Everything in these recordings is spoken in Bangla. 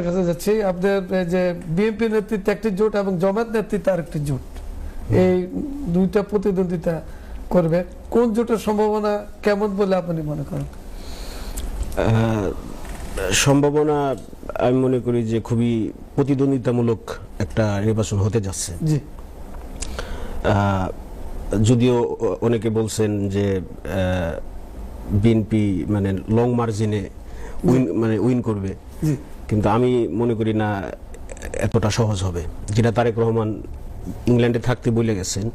কাছে যাচ্ছি আপনাদের যে বিএনপি নেতৃত্বে একটি জোট এবং জামায়াত নেতৃত্বে আরেকটি জোট, এই দুইটা প্রতিদ্বন্দ্বিতা করবে, কোন জোটের সম্ভাবনা কেমন বলে আপনি মনে করেন? সম্ভাবনা আমি মনে করি যে খুবই প্রতিদ্বন্দ্বিতামূলক একটা নির্বাচন হতে যাচ্ছে। জি, যদিও অনেকে বলছেন যে বিএনপি মানে লং মার্জিনে উইন করবে, কিন্তু আমি মনে করি না এতটা সহজ হবে। যেটা তারেক রহমান ইংল্যান্ডে থাকতে বলে গেছেন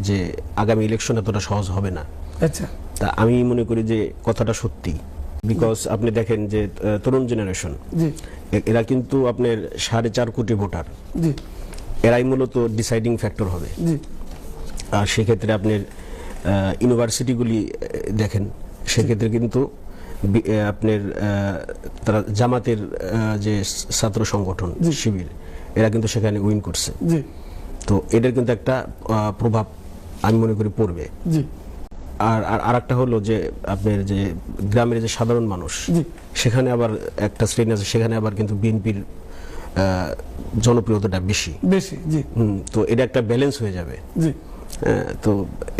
যে আগামী ইলেকশন এতটা সহজ হবে না। আচ্ছা, তা আমি মনে করি যে কথাটা সত্যি। বিকজ আপনি দেখেন যে তরুণ জেনারেশন, এরা কিন্তু আপনার 4.5 কোটি ভোটার, এরাই মূলত ডিসাইডিং ফ্যাক্টর হবে। আর সেক্ষেত্রে আপনার ইউনিভার্সিটিগুলি দেখেন, সেক্ষেত্রে কিন্তু আপনার তারা জামাতের যে ছাত্র সংগঠন শিবির, এরা কিন্তু সেখানে উইন করছে। তো এটার কিন্তু একটা প্রভাব আমি মনে করি পড়বে। আর আরেকটা হলো যে আপনার যে গ্রামের যে সাধারণ মানুষ, সেখানে আবার একটা শ্রেণী আছে, সেখানে আবার কিন্তু বিএনপির জনপ্রিয়তাটা বেশি। তো এটা একটা ব্যালেন্স হয়ে যাবে। তো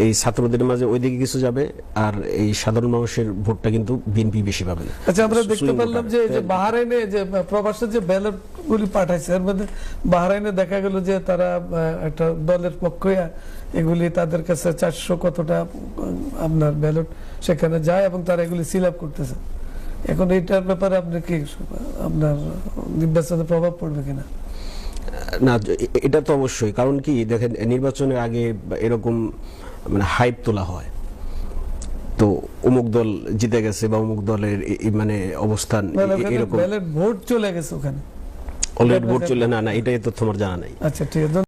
এই ছাত্রদের মাঝে ওইদিকে কিছু যাবে, আর এই সাধারণ মানুষের ভোটটা কিন্তু বিএনপি বেশি পাবে। আচ্ছা, আমরা দেখতে পারলাম যে বাহরাইনে যে প্রবাসী যে ব্যালট গুলি পাঠাইছে, এর মধ্যে বাহরাইনে দেখা গেল যে তারা একটা দলের পক্ষে এগুলি তাদের কাছে 400 কতটা আপনার ব্যালট সেখানে যায় এবং তারা এগুলি সিল আপ করতেছে। এখন এইটার ব্যাপারে আপনি কি আপনার নির্বাচনে প্রভাব পড়বে কিনা? না, এটা তো অবশ্যই। কারণ কি দেখেন, নির্বাচনের আগে এরকম মানে হাইপ তোলা হয়, তো অমুক দল জিতে গেছে বা অমুক দলের মানে অবস্থান এরকম, ভোট চলে গেছে ওখানে, অলরেডি ভোট চলে না, এটাই তথ্য আমার জানা নাই। আচ্ছা, ঠিক আছে।